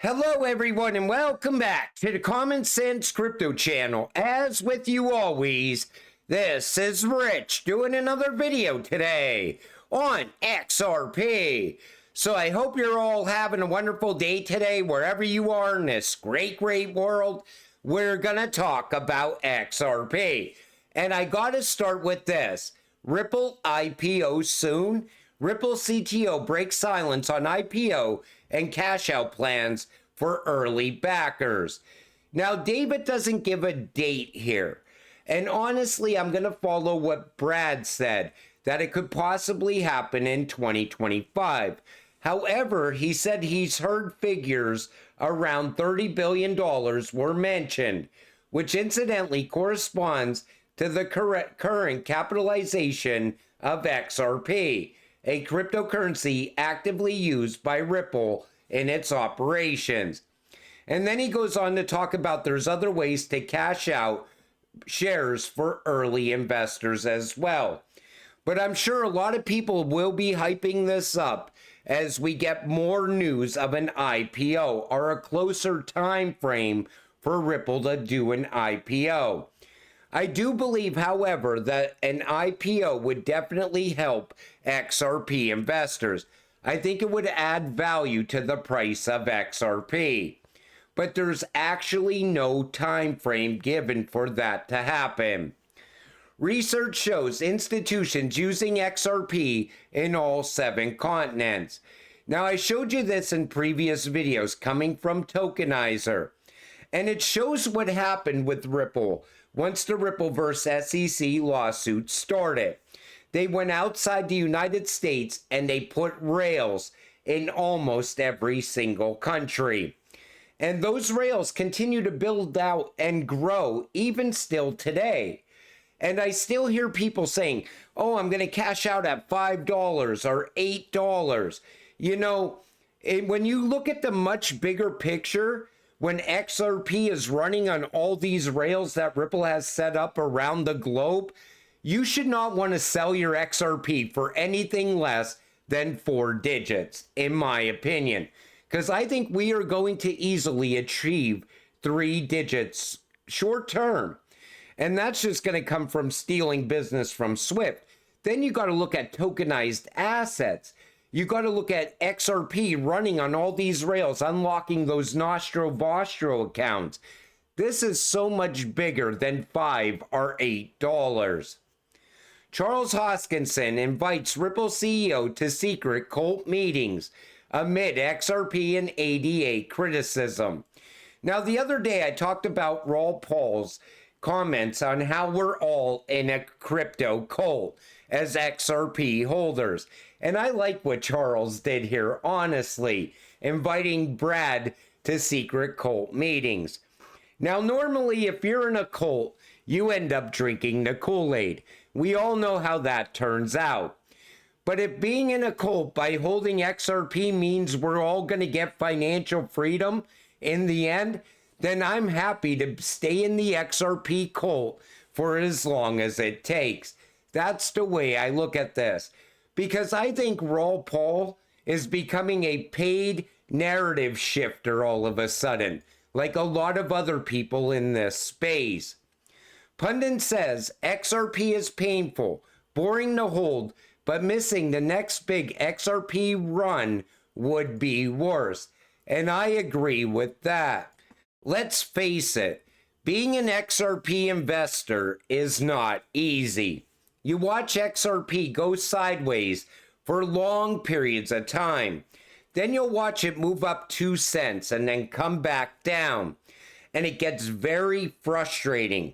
Hello everyone and welcome back to the Common Sense Crypto channel. As with you always, this is Rich doing another video today on XRP. So I hope you're all having a wonderful day today wherever you are in this great world. We're gonna talk about XRP. And I gotta start with this. Ripple IPO soon. Ripple CTO breaks silence on IPO and cash out plans for early backers. Now, David doesn't give a date here. And honestly, I'm going to follow what Brad said, that it could possibly happen in 2025. However, he said he's heard figures around $30 billion were mentioned, which incidentally corresponds to the current capitalization of XRP, a cryptocurrency actively used by Ripple in its operations. And then he goes on to talk about there's other ways to cash out shares for early investors as well. But I'm sure a lot of people will be hyping this up as we get more news of an IPO or a closer time frame for Ripple to do an IPO. I do believe, however, that an IPO would definitely help XRP investors. I think it would add value to the price of XRP. But there's actually no time frame given for that to happen. Research shows institutions using XRP in all 7 continents. Now, I showed you this in previous videos coming from Tokenizer. And it shows what happened with Ripple once the Ripple vs. SEC lawsuit started. They went outside the United States and they put rails in almost every single country. And those rails continue to build out and grow even still today. And I still hear people saying, oh, I'm going to cash out at $5 or $8. You know, when you look at the much bigger picture, when XRP is running on all these rails that Ripple has set up around the globe, you should not want to sell your XRP for anything less than 4 digits, in my opinion. Because I think we are going to easily achieve 3 digits short term. And that's just going to come from stealing business from Swift. Then you got to look at tokenized assets. You got to look at XRP running on all these rails, unlocking those Nostro Vostro accounts. This is so much bigger than $5 or $8. Charles Hoskinson invites Ripple CEO to secret cult meetings amid XRP and ADA criticism. Now, the other day I talked about Raw Paul's comments on how we're all in a crypto cult as XRP holders. And I like what Charles did here, honestly, inviting Brad to secret cult meetings. Now, normally, if you're in a cult, you end up drinking the Kool-Aid. We all know how that turns out. But if being in a cult by holding XRP means we're all going to get financial freedom in the end, then I'm happy to stay in the XRP cult for as long as it takes. That's the way I look at this. Because I think Raw Paul is becoming a paid narrative shifter all of a sudden, like a lot of other people in this space. Pundit says XRP is painful, boring to hold, but missing the next big XRP run would be worse. And I agree with that. Let's face it, being an XRP investor is not easy. You watch XRP go sideways for long periods of time. Then you'll watch it move up 2 cents and then come back down. And it gets very frustrating.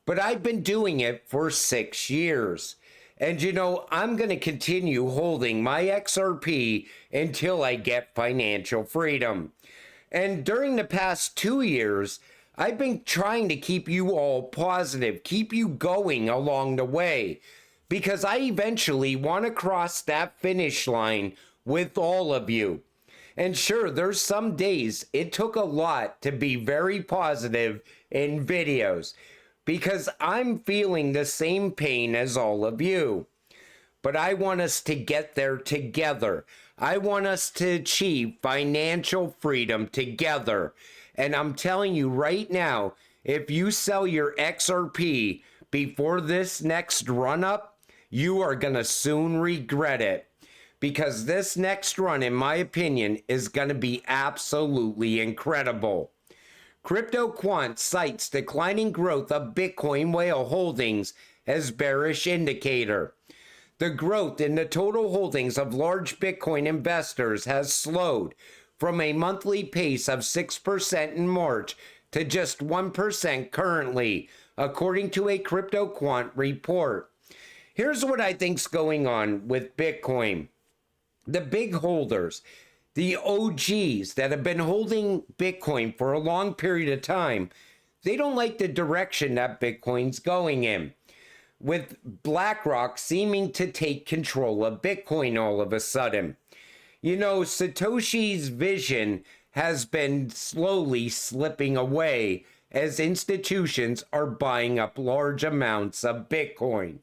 But I've been doing it for 6 years. And you know, I'm going to continue holding my XRP until I get financial freedom. And during the past 2 years, I've been trying to keep you all positive, keep you going along the way, because I eventually want to cross that finish line with all of you. And sure, there's some days it took a lot to be very positive in videos, because I'm feeling the same pain as all of you. But I want us to get there together. I want us to achieve financial freedom together. And I'm telling you right now, if you sell your XRP before this next run up, you are going to soon regret it. Because this next run, in my opinion, is going to be absolutely incredible. Crypto Quant cites declining growth of Bitcoin whale holdings as bearish indicator. The growth in the total holdings of large Bitcoin investors has slowed from a monthly pace of 6% in March to just 1% currently, according to a Crypto Quant report. Here's what I think's going on with Bitcoin. The big holders, the OGs that have been holding Bitcoin for a long period of time, they don't like the direction that Bitcoin's going in, with BlackRock seeming to take control of Bitcoin all of a sudden. You know, Satoshi's vision has been slowly slipping away as institutions are buying up large amounts of Bitcoin.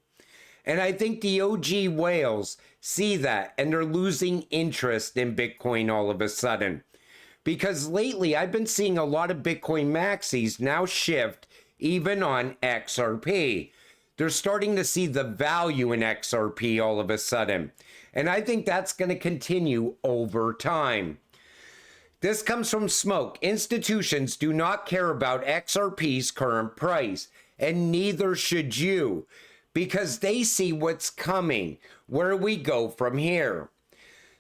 And I think the OG whales see that and they're losing interest in Bitcoin all of a sudden. Because lately I've been seeing a lot of Bitcoin maxis now shift even on XRP. They're starting to see the value in XRP all of a sudden. And I think that's going to continue over time. This comes from Smoke. Institutions do not care about XRP's current price, and neither should you, because they see what's coming, where we go from here.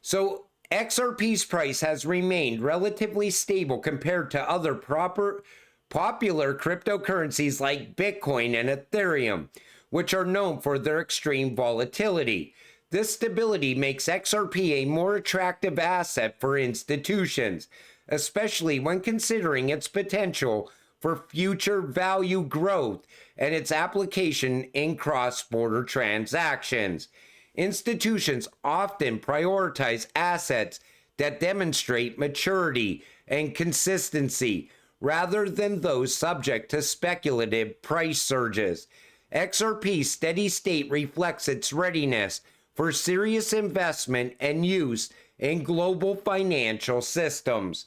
So XRP's price has remained relatively stable compared to other popular cryptocurrencies like Bitcoin and Ethereum, which are known for their extreme volatility. This stability makes XRP a more attractive asset for institutions, especially when considering its potential for future value growth and its application in cross-border transactions. Institutions often prioritize assets that demonstrate maturity and consistency rather than those subject to speculative price surges. XRP's steady state reflects its readiness for serious investment and use in global financial systems.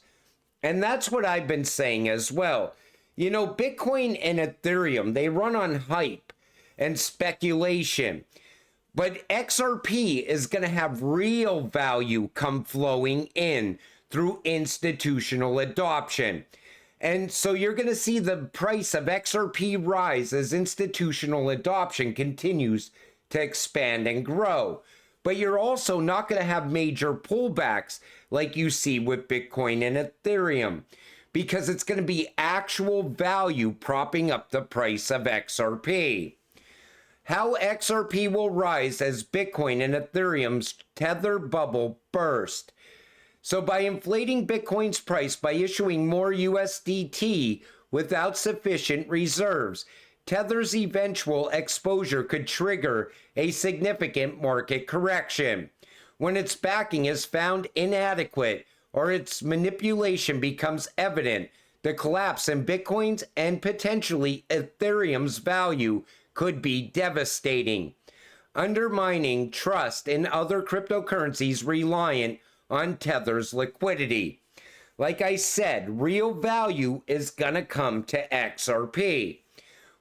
And that's what I've been saying as well. You know, Bitcoin and Ethereum, they run on hype and speculation. But XRP is going to have real value come flowing in through institutional adoption. And so you're going to see the price of XRP rise as institutional adoption continues to expand and grow. But you're also not going to have major pullbacks like you see with Bitcoin and Ethereum, because it's going to be actual value propping up the price of XRP. How XRP will rise as Bitcoin and Ethereum's tether bubble burst. So by inflating Bitcoin's price by issuing more USDT without sufficient reserves, Tether's eventual exposure could trigger a significant market correction. When its backing is found inadequate or its manipulation becomes evident, the collapse in Bitcoin's and potentially Ethereum's value could be devastating, undermining trust in other cryptocurrencies reliant on Tether's liquidity. Like I said, real value is gonna come to XRP.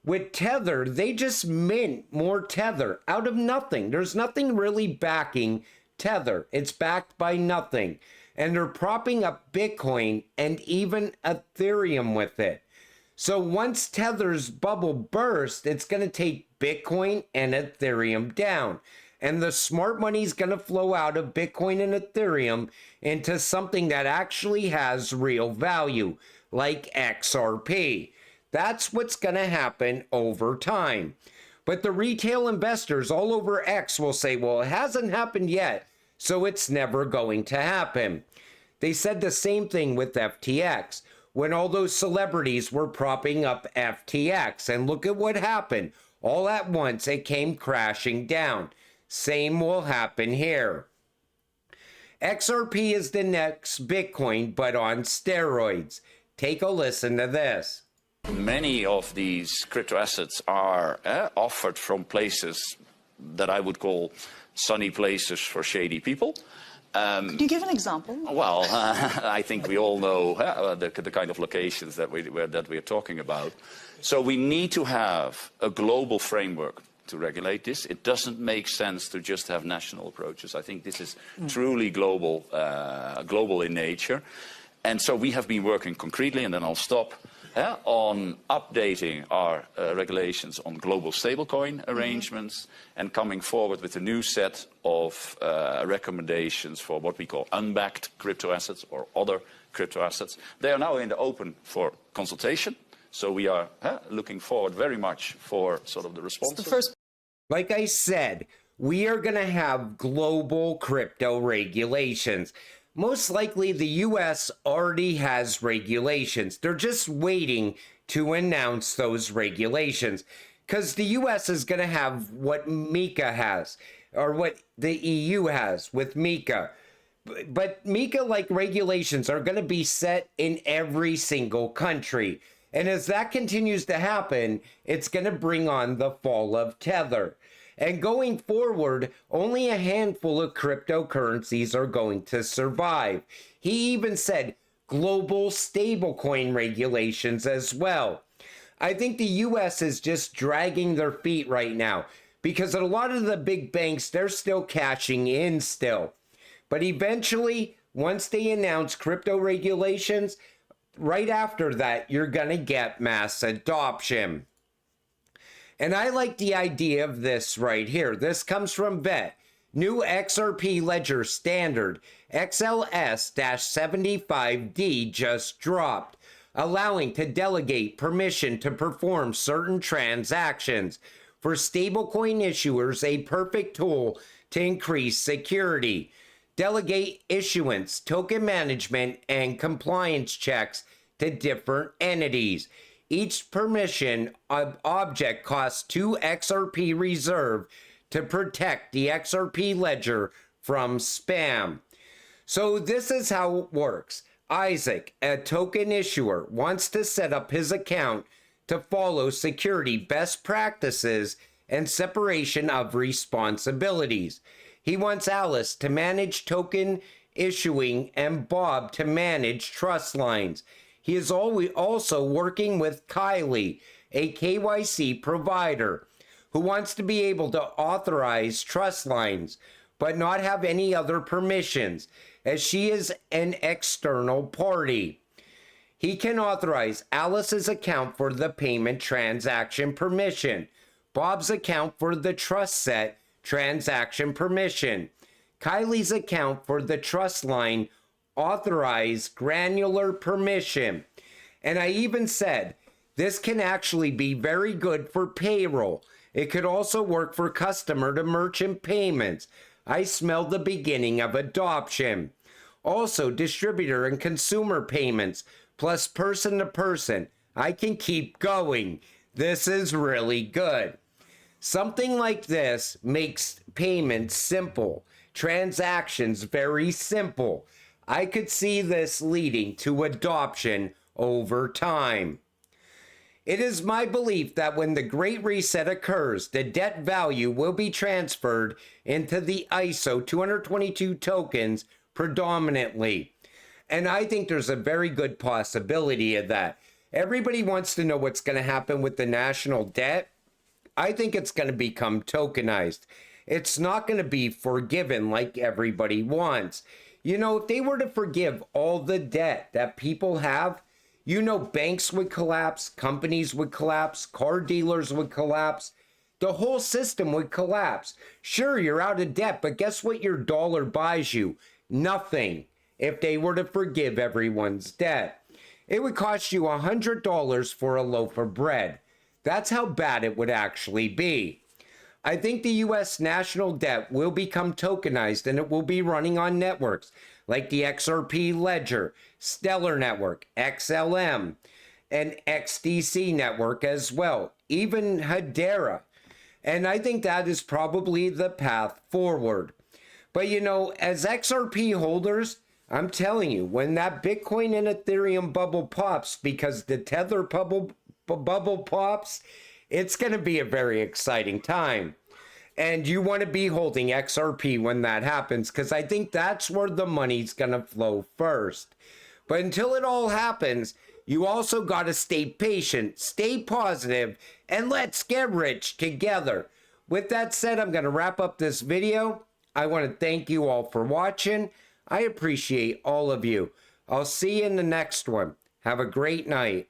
With Tether, they just mint more Tether out of nothing. There's nothing really backing Tether. It's backed by nothing. And they're propping up Bitcoin and even Ethereum with it. So once Tether's bubble bursts, it's going to take Bitcoin and Ethereum down. And the smart money is going to flow out of Bitcoin and Ethereum into something that actually has real value, like XRP. That's what's going to happen over time. But the retail investors all over X will say, well, it hasn't happened yet, so it's never going to happen. They said the same thing with FTX, when all those celebrities were propping up FTX. And look at what happened. All at once, it came crashing down. Same will happen here. XRP is the next Bitcoin, but on steroids. Take a listen to this. Many of these crypto assets are offered from places that I would call sunny places for shady people. Can you give an example? Well, I think we all know the kind of locations that we're talking about. So we need to have a global framework to regulate this. It doesn't make sense to just have national approaches. I think this is truly global, global in nature. And so we have been working concretely, and then I'll stop, on updating our regulations on global stablecoin arrangements and coming forward with a new set of recommendations for what we call unbacked crypto assets or other crypto assets. They are now in the open for consultation. So we are looking forward very much for sort of the responses. Like I said, we are going to have global crypto regulations. Most likely the US already has regulations. They're just waiting to announce those regulations because the US is going to have what MiCA has, or what the EU has with MiCA. But MiCA-like regulations are going to be set in every single country. And as that continues to happen, it's going to bring on the fall of Tether. And going forward, only a handful of cryptocurrencies are going to survive. He even said global stablecoin regulations as well. I think the US is just dragging their feet right now because a lot of the big banks, they're still cashing in still. But eventually, once they announce crypto regulations, right after that, you're going to get mass adoption. And I like the idea of this right here. This comes from VET. New XRP Ledger standard XLS-75D just dropped, allowing to delegate permission to perform certain transactions. For stablecoin issuers, a perfect tool to increase security. Delegate issuance, token management, and compliance checks to different entities. Each permission object costs 2 XRP reserve to protect the XRP ledger from spam. So this is how it works. Isaac, a token issuer, wants to set up his account to follow security best practices and separation of responsibilities. He wants Alice to manage token issuing and Bob to manage trust lines. He is also working with Kylie, a KYC provider, who wants to be able to authorize trust lines, but not have any other permissions, as she is an external party. He can authorize Alice's account for the payment transaction permission, Bob's account for the trust set transaction permission, Kylie's account for the trust line authorize granular permission. And I even said this can actually be very good for payroll. It could also work for customer to merchant payments. I smell the beginning of adoption. Also distributor and consumer payments plus person to person. I can keep going. This is really good. Something like this makes payments simple, transactions very simple. I could see this leading to adoption over time. It is my belief that when the Great Reset occurs, the debt value will be transferred into the ISO 222 tokens predominantly. And I think there's a very good possibility of that. Everybody wants to know what's going to happen with the national debt. I think it's going to become tokenized. It's not going to be forgiven like everybody wants. You know, if they were to forgive all the debt that people have, you know, banks would collapse, companies would collapse, car dealers would collapse, the whole system would collapse. Sure, you're out of debt, but guess what your dollar buys you? Nothing. If they were to forgive everyone's debt, it would cost you $100 for a loaf of bread. That's how bad it would actually be. I think the US national debt will become tokenized and it will be running on networks like the XRP Ledger, Stellar Network, XLM, and XDC network as well, even Hedera. And I think that is probably the path forward. But you know, as XRP holders, I'm telling you, when that Bitcoin and Ethereum bubble pops, because the Tether bubble pops, it's going to be a very exciting time. And you want to be holding XRP when that happens, because I think that's where the money's going to flow first. But until it all happens, you also got to stay patient, stay positive, and let's get rich together. With that said, I'm going to wrap up this video. I want to thank you all for watching. I appreciate all of you. I'll see you in the next one. Have a great night.